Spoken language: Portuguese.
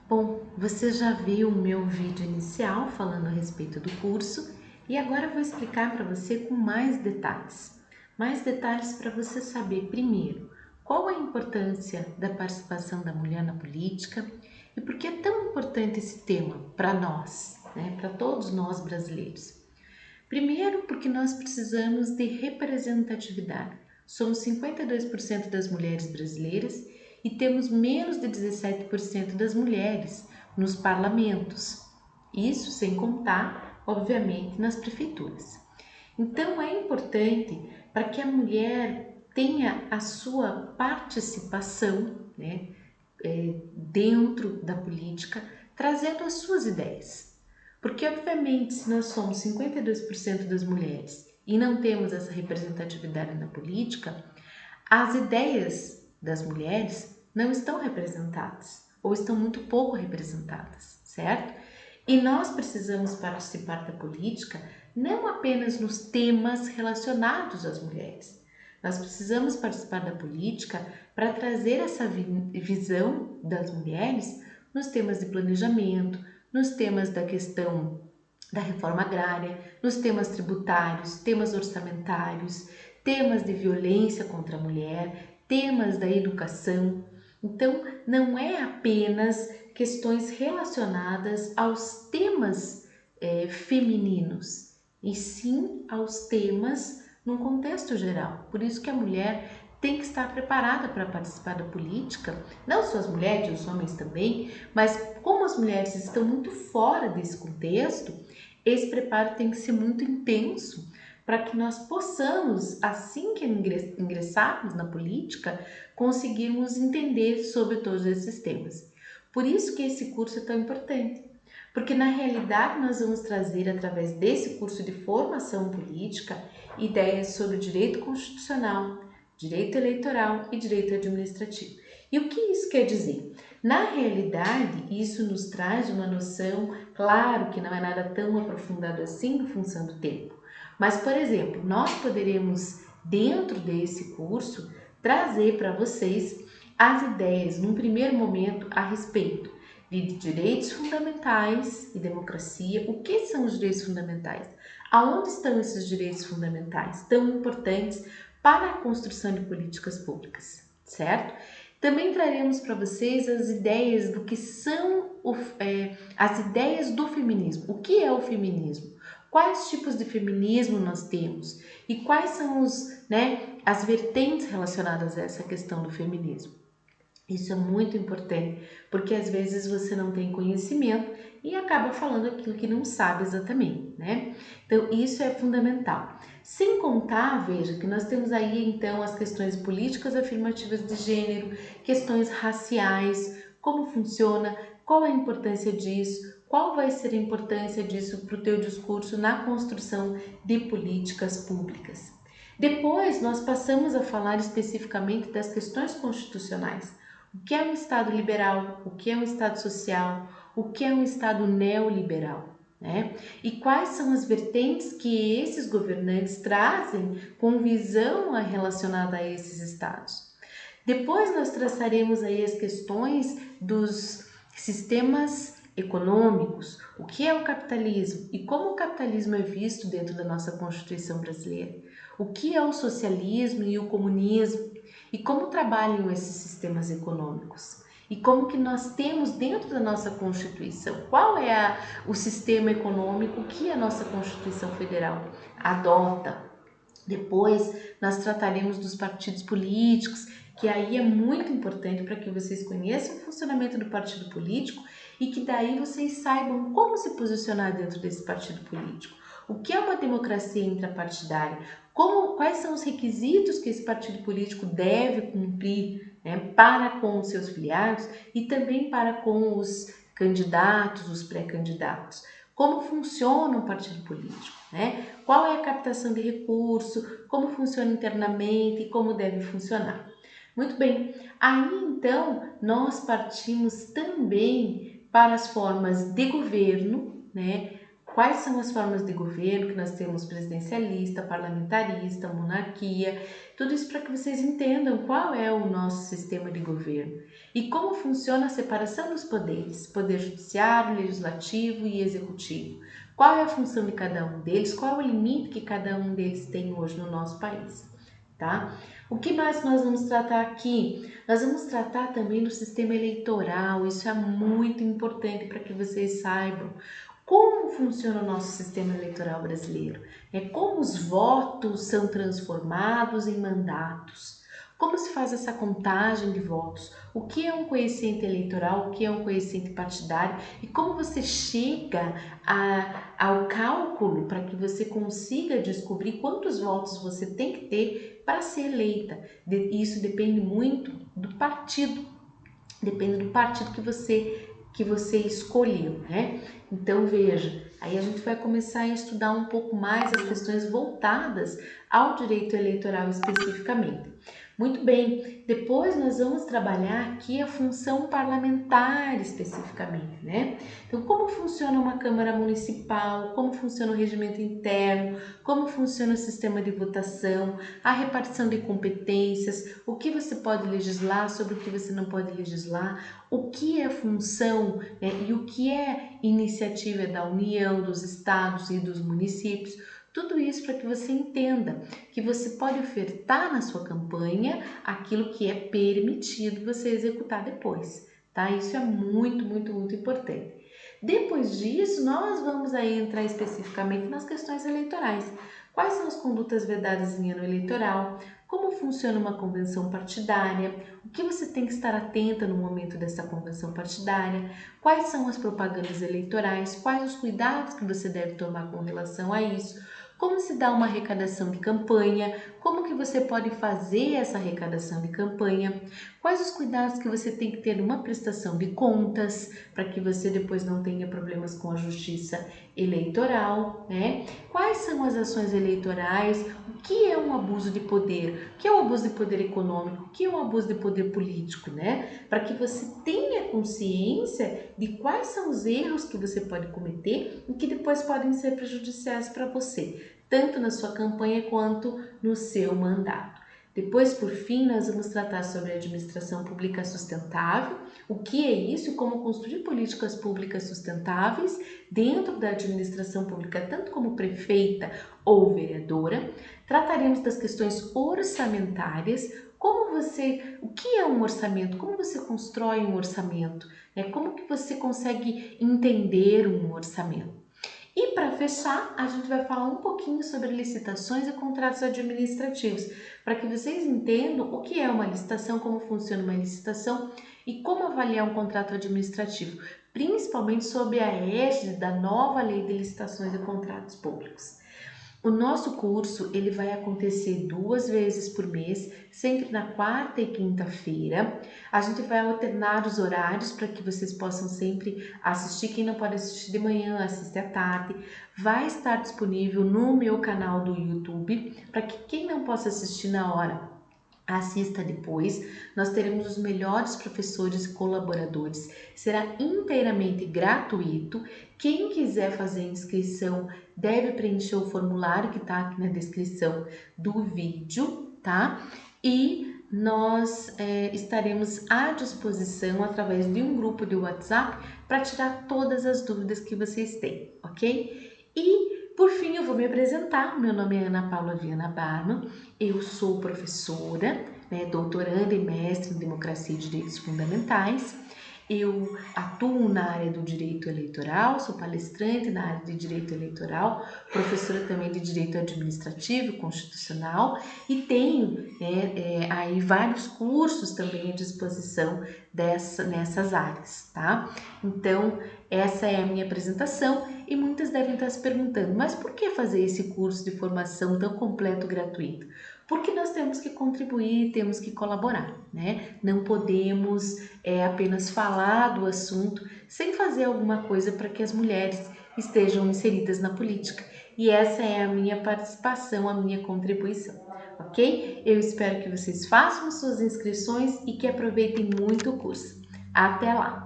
Bom, você já viu o meu vídeo inicial falando a respeito do curso e agora eu vou explicar para você com mais detalhes. Mais detalhes para você saber, primeiro, qual a importância da participação da mulher na política e por que é tão importante esse tema para nós, para todos nós brasileiros. Primeiro, porque nós precisamos de representatividade. Somos 52% das mulheres brasileiras e temos menos de 17% das mulheres nos parlamentos. Isso sem contar, obviamente, nas prefeituras. Então, é importante para que a mulher tenha a sua participação, dentro da política, trazendo as suas ideias. Porque, obviamente, se nós somos 52% das mulheres e não temos essa representatividade na política, as ideias das mulheres não estão representadas ou estão muito pouco representadas, certo? E nós precisamos participar da política não apenas nos temas relacionados às mulheres. Nós precisamos participar da política para trazer essa visão das mulheres nos temas de planejamento, nos temas da questão da reforma agrária, nos temas tributários, temas orçamentários, temas de violência contra a mulher, temas da educação. Então, não é apenas questões relacionadas aos temas femininos, e sim aos temas num contexto geral. Por isso que a mulher tem que estar preparada para participar da política, não só as mulheres, os homens também, mas como as mulheres estão muito fora desse contexto, esse preparo tem que ser muito intenso para que nós possamos, assim que ingressarmos na política, conseguirmos entender sobre todos esses temas. Por isso que esse curso é tão importante, porque na realidade nós vamos trazer, através desse curso de formação política, ideias sobre direito constitucional, direito eleitoral e direito administrativo. E o que isso quer dizer? Na realidade, isso nos traz uma noção, claro que não é nada tão aprofundado assim em função do tempo, mas, por exemplo, nós poderemos, dentro desse curso, trazer para vocês as ideias, num primeiro momento, a respeito de direitos fundamentais e democracia. O que são os direitos fundamentais? Aonde estão esses direitos fundamentais tão importantes para a construção de políticas públicas, certo? Também traremos para vocês as ideias do que são as ideias do feminismo. O que é o feminismo? Quais tipos de feminismo nós temos? E quais são as vertentes relacionadas a essa questão do feminismo? Isso é muito importante, porque às vezes você não tem conhecimento e acaba falando aquilo que não sabe exatamente, Então, isso é fundamental. Sem contar, veja, que nós temos aí então as questões políticas afirmativas de gênero, questões raciais, como funciona, qual a importância disso, qual vai ser a importância disso para o teu discurso na construção de políticas públicas. Depois, nós passamos a falar especificamente das questões constitucionais. O que é um Estado liberal? O que é um Estado social? O que é um Estado neoliberal? E quais são as vertentes que esses governantes trazem com visão relacionada a esses Estados? Depois nós traçaremos aí as questões dos sistemas econômicos, o que é o capitalismo e como o capitalismo é visto dentro da nossa Constituição brasileira, o que é o socialismo e o comunismo e como trabalham esses sistemas econômicos e como que nós temos dentro da nossa Constituição, qual é o sistema econômico que a nossa Constituição Federal adota. Depois nós trataremos dos partidos políticos, que aí é muito importante para que vocês conheçam o funcionamento do partido político e que daí vocês saibam como se posicionar dentro desse partido político. O que é uma democracia intrapartidária? Quais são os requisitos que esse partido político deve cumprir para com os seus filiados e também para com os candidatos, os pré-candidatos? Como funciona um partido político? Qual é a captação de recurso? Como funciona internamente e como deve funcionar? Muito bem, aí então nós partimos também para as formas de governo, quais são as formas de governo que nós temos: presidencialista, parlamentarista, monarquia, tudo isso para que vocês entendam qual é o nosso sistema de governo e como funciona a separação dos poderes, poder judiciário, legislativo e executivo. Qual é a função de cada um deles, qual é o limite que cada um deles tem hoje no nosso país, tá? O que mais nós vamos tratar aqui? Nós vamos tratar também do sistema eleitoral, isso é muito importante para que vocês saibam como funciona o nosso sistema eleitoral brasileiro, como os votos são transformados em mandatos, como se faz essa contagem de votos, o que é um coeficiente eleitoral, o que é um coeficiente partidário e como você chega ao cálculo para que você consiga descobrir quantos votos você tem que ter para ser eleita. Isso depende muito do partido, depende do partido que você escolheu, né? Então veja, aí a gente vai começar a estudar um pouco mais as questões voltadas ao direito eleitoral especificamente. Muito bem, depois nós vamos trabalhar aqui a função parlamentar especificamente, né? Então, como funciona uma Câmara Municipal, como funciona o regimento interno, como funciona o sistema de votação, a repartição de competências, o que você pode legislar, sobre o que você não pode legislar, o que é função, e o que é iniciativa da União, dos estados e dos municípios. Tudo isso para que você entenda que você pode ofertar na sua campanha aquilo que é permitido você executar depois, tá? Isso é muito, muito, muito importante. Depois disso, nós vamos aí entrar especificamente nas questões eleitorais. Quais são as condutas vedadas em ano eleitoral? Como funciona uma convenção partidária? O que você tem que estar atenta no momento dessa convenção partidária? Quais são as propagandas eleitorais? Quais os cuidados que você deve tomar com relação a isso? Como se dá uma arrecadação de campanha? Como que você pode fazer essa arrecadação de campanha? Quais os cuidados que você tem que ter numa prestação de contas para que você depois não tenha problemas com a justiça eleitoral, né? Quais são as ações eleitorais? O que é um abuso de poder? O que é um abuso de poder econômico? O que é um abuso de poder político, né? Para que você tenha consciência de quais são os erros que você pode cometer e que depois podem ser prejudiciais para você, tanto na sua campanha quanto no seu mandato. Depois, por fim, nós vamos tratar sobre a administração pública sustentável, o que é isso e como construir políticas públicas sustentáveis dentro da administração pública, tanto como prefeita ou vereadora. Trataremos das questões orçamentárias, o que é um orçamento, como você constrói um orçamento, como que você consegue entender um orçamento. E para fechar, a gente vai falar um pouquinho sobre licitações e contratos administrativos, para que vocês entendam o que é uma licitação, como funciona uma licitação e como avaliar um contrato administrativo, principalmente sob a égide da nova Lei de Licitações e Contratos Públicos. O nosso curso ele vai acontecer 2 vezes por mês, sempre na quarta e quinta-feira. A gente vai alternar os horários para que vocês possam sempre assistir. Quem não pode assistir de manhã, assiste à tarde. Vai estar disponível no meu canal do YouTube para que quem não possa assistir na hora, assista depois. Nós teremos os melhores professores e colaboradores. Será inteiramente gratuito. Quem quiser fazer inscrição deve preencher o formulário que está aqui na descrição do vídeo, tá? E nós estaremos à disposição através de um grupo de WhatsApp para tirar todas as dúvidas que vocês têm, ok? E por fim, eu vou me apresentar. Meu nome é Ana Paula Viana Barman, eu sou professora, doutoranda e mestre em Democracia e Direitos Fundamentais. Eu atuo na área do direito eleitoral, sou palestrante na área de direito eleitoral, professora também de direito administrativo e constitucional e tenho aí vários cursos também à disposição nessas áreas, tá? Então, essa é a minha apresentação e muitas devem estar se perguntando, mas por que fazer esse curso de formação tão completo gratuito? Porque nós temos que contribuir, temos que colaborar, né? Não podemos apenas falar do assunto sem fazer alguma coisa para que as mulheres estejam inseridas na política. E essa é a minha participação, a minha contribuição, ok? Eu espero que vocês façam suas inscrições e que aproveitem muito o curso. Até lá!